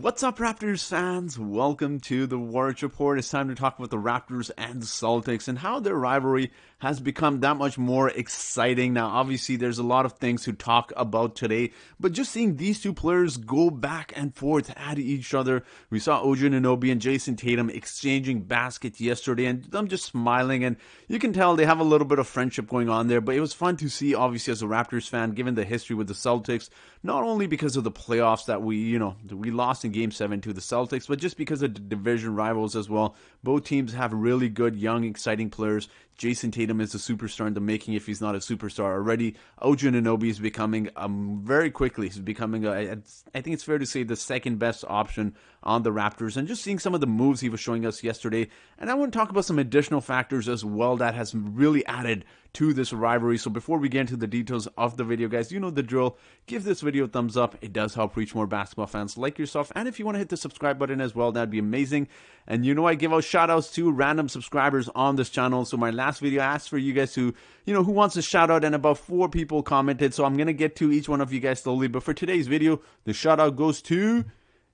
What's up, Raptors fans? Welcome to the Warriors Report. It's time to talk about the Raptors and the Celtics and how their rivalry has become that much more exciting. Now, obviously, there's a lot of things to talk about today, but just seeing these two players go back and forth at each other. We saw OG Anunoby and Jason Tatum exchanging baskets yesterday and them just smiling, and you can tell they have a little bit of friendship going on there, but it was fun to see, obviously, as a Raptors fan, given the history with the Celtics, not only because of the playoffs that we lost in Game 7 to the Celtics, but just because of the division rivals as well. Both teams have really good, young, exciting players. Jason Tatum is a superstar in the making if he's not a superstar already. OG Anunoby is becoming, very quickly, he's becoming, I think it's fair to say, the second best option on the Raptors. And just seeing some of the moves he was showing us yesterday. And I want to talk about some additional factors as well that has really added to this rivalry. So before we get into the details of the video, guys, you know the drill. Give this video a thumbs up. It does help reach more basketball fans like yourself. And if you want to hit the subscribe button as well, that'd be amazing. And you know I give out shout outs to random subscribers on this channel. So my last video I asked for you guys to, who wants a shout out, and about 4 people commented. So I'm going to get to each one of you guys slowly. But for today's video, the shout out goes to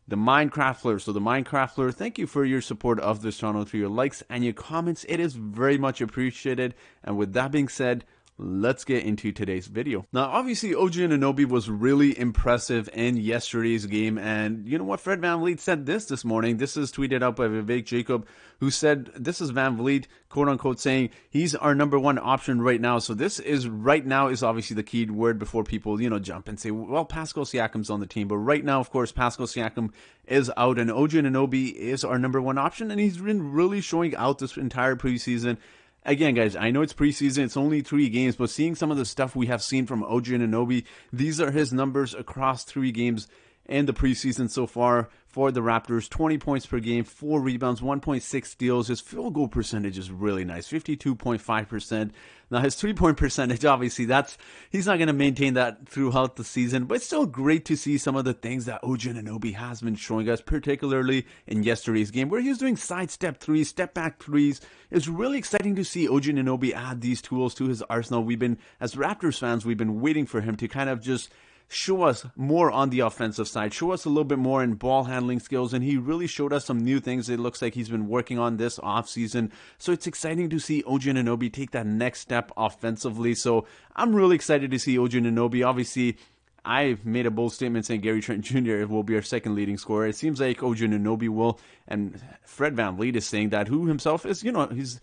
the Minecraftler. So the Minecraftler, thank you for your support of this channel through your likes and your comments. It is very much appreciated. And with that being said, let's get into today's video. Now, obviously, OG Anunoby was really impressive in yesterday's game. And you know what? Fred VanVleet said this morning. This is tweeted out by Vivek Jacob, who said, this is VanVleet, quote unquote, saying he's our #1 option right now. So this is right now is obviously the key word before people, jump and say, well, Pascal Siakam's on the team. But right now, of course, Pascal Siakam is out and OG Anunoby is our #1 option. And he's been really showing out this entire preseason. Again, guys, I know it's preseason, it's only 3 games, but seeing some of the stuff we have seen from OG Anunoby, these are his numbers across 3 games in the preseason so far for the Raptors. 20 points per game, 4 rebounds, 1.6 steals. His field goal percentage is really nice, 52.5%. Now, his 3-point percentage, obviously, he's not going to maintain that throughout the season, but it's still great to see some of the things that OG Anunoby has been showing us, particularly in yesterday's game, where he was doing sidestep threes, step-back threes. It's really exciting to see OG Anunoby add these tools to his arsenal. As Raptors fans, we've been waiting for him to kind of just show us more on the offensive side, show us a little bit more in ball handling skills, and he really showed us some new things it looks like he's been working on this offseason. So it's exciting to see OG Anunoby take that next step offensively. So I'm really excited to see OG Anunoby. Obviously, I made a bold statement saying Gary Trent Jr. will be our second leading scorer. It seems like OG Anunoby will, and Fred VanVleet is saying that, who himself is, he's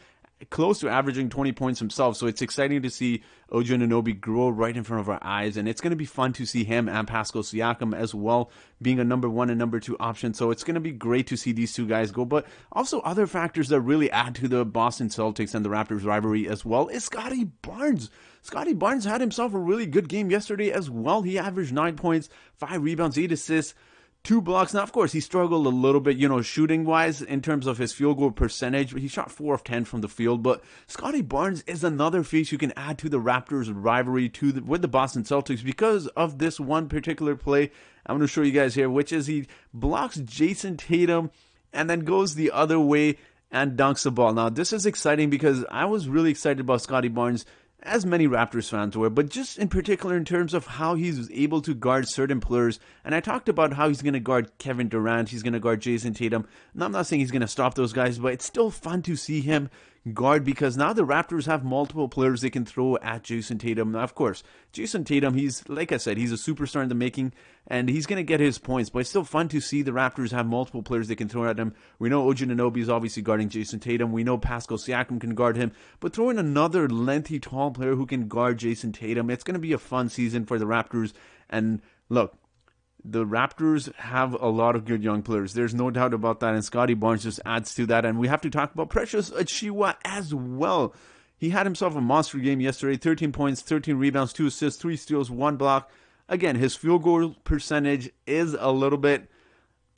close to averaging 20 points himself. So it's exciting to see OG Anunoby grow right in front of our eyes, and it's going to be fun to see him and Pascal Siakam as well being a #1 and #2 option. So it's going to be great to see these two guys go, but also other factors that really add to the Boston Celtics and the Raptors rivalry as well is Scottie Barnes. Scottie Barnes had himself a really good game yesterday as well. He averaged 9 points, 5 rebounds, 8 assists, 2 blocks. Now, of course, he struggled a little bit, shooting-wise in terms of his field goal percentage. He shot 4 of 10 from the field, but Scottie Barnes is another face you can add to the Raptors rivalry with the Boston Celtics because of this one particular play I'm going to show you guys here, which is he blocks Jason Tatum and then goes the other way and dunks the ball. Now, this is exciting because I was really excited about Scottie Barnes, as many Raptors fans were, but just in particular in terms of how he's able to guard certain players. And I talked about how he's going to guard Kevin Durant, he's going to guard Jason Tatum. And I'm not saying he's going to stop those guys, but it's still fun to see him guard because now the Raptors have multiple players they can throw at Jason Tatum. Now, of course, Jason Tatum, he's, like I said, he's a superstar in the making, and he's going to get his points, but it's still fun to see the Raptors have multiple players they can throw at him. We know OG Anunoby is obviously guarding Jason Tatum. We know Pascal Siakam can guard him, but throw in another lengthy, tall player who can guard Jason Tatum. It's going to be a fun season for the Raptors. And look, the Raptors have a lot of good young players. There's no doubt about that, and Scottie Barnes just adds to that. And we have to talk about Precious Achiuwa as well. He had himself a monster game yesterday, 13 points, 13 rebounds, 2 assists, 3 steals, 1 block. Again, his field goal percentage is a little bit,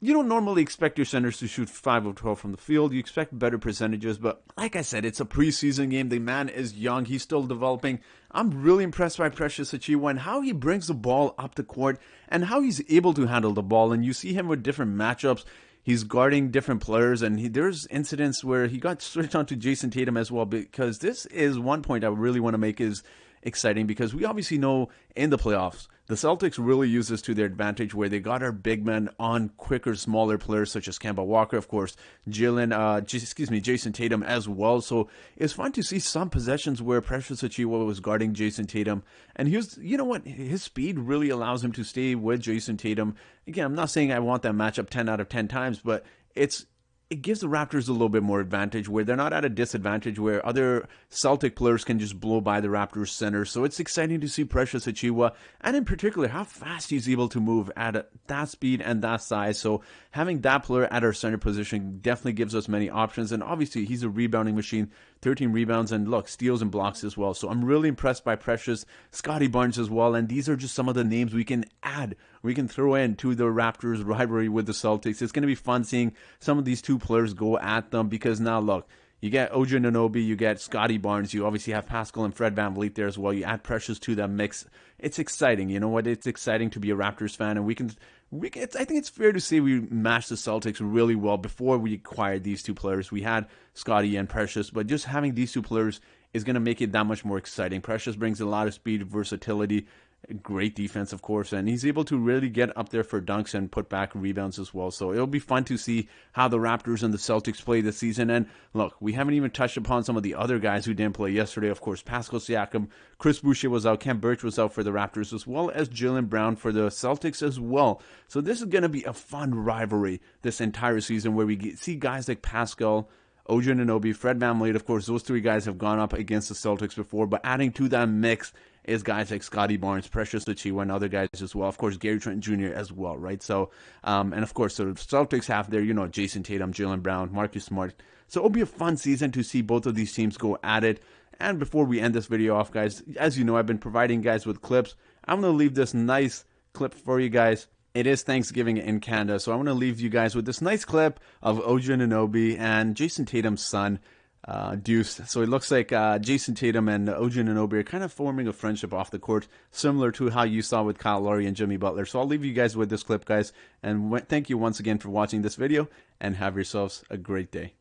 you don't normally expect your centers to shoot 5 of 12 from the field. You expect better percentages, but like I said, it's a preseason game. The man is young. He's still developing. I'm really impressed by Precious Achiuwa and how he brings the ball up the court and how he's able to handle the ball. And you see him with different matchups. He's guarding different players, and there's incidents where he got switched on to Jason Tatum as well, because this is one point I really want to make is exciting because we obviously know in the playoffs, the Celtics really use this to their advantage where they got our big men on quicker, smaller players such as Kemba Walker, of course, Jason Tatum as well. So it's fun to see some possessions where Precious Achiuwa was guarding Jason Tatum. And you know what? His speed really allows him to stay with Jason Tatum. Again, I'm not saying I want that matchup 10 out of 10 times, but it gives the Raptors a little bit more advantage where they're not at a disadvantage where other Celtic players can just blow by the Raptors center. So it's exciting to see Precious Achiuwa, and in particular how fast he's able to move at that speed and that size. So having that player at our center position definitely gives us many options. And obviously he's a rebounding machine, 13 rebounds and look, steals and blocks as well. So I'm really impressed by Precious, Scotty Barnes as well. And these are just some of the names we can add, we can throw into the Raptors rivalry with the Celtics. It's going to be fun seeing some of these two players go at them because now look, you get OG Anunoby, you get Scotty Barnes, you obviously have Pascal and Fred VanVleet there as well. You add Precious to that mix. It's exciting. You know what? It's exciting to be a Raptors fan, and I think it's fair to say we matched the Celtics really well before we acquired these two players. We had Scotty and Precious, but just having these two players is going to make it that much more exciting. Precious brings a lot of speed, versatility, great defense, of course, and he's able to really get up there for dunks and put back rebounds as well. So it'll be fun to see how the Raptors and the Celtics play this season. And look, we haven't even touched upon some of the other guys who didn't play yesterday. Of course, Pascal Siakam, Chris Boucher was out, Kent Birch was out for the Raptors, as well as Jaylen Brown for the Celtics as well. So this is going to be a fun rivalry this entire season where we see guys like Pascal, OG Anunoby, Fred VanVleet. Of course, those three guys have gone up against the Celtics before, but adding to that mix is guys like Scotty Barnes, Precious Achiuwa, and other guys as well. Of course, Gary Trent Jr. as well, right? So, and of course, so the Celtics have their, Jason Tatum, Jaylen Brown, Marcus Smart. So it'll be a fun season to see both of these teams go at it. And before we end this video off, guys, as you know, I've been providing guys with clips. I'm going to leave this nice clip for you guys. It is Thanksgiving in Canada, so I want to leave you guys with this nice clip of OG Anunoby and Jason Tatum's son, Deuce. So it looks like Jason Tatum and OG Anunoby are kind of forming a friendship off the court, similar to how you saw with Kyle Lowry and Jimmy Butler. So I'll leave you guys with this clip, guys, and thank you once again for watching this video, and have yourselves a great day.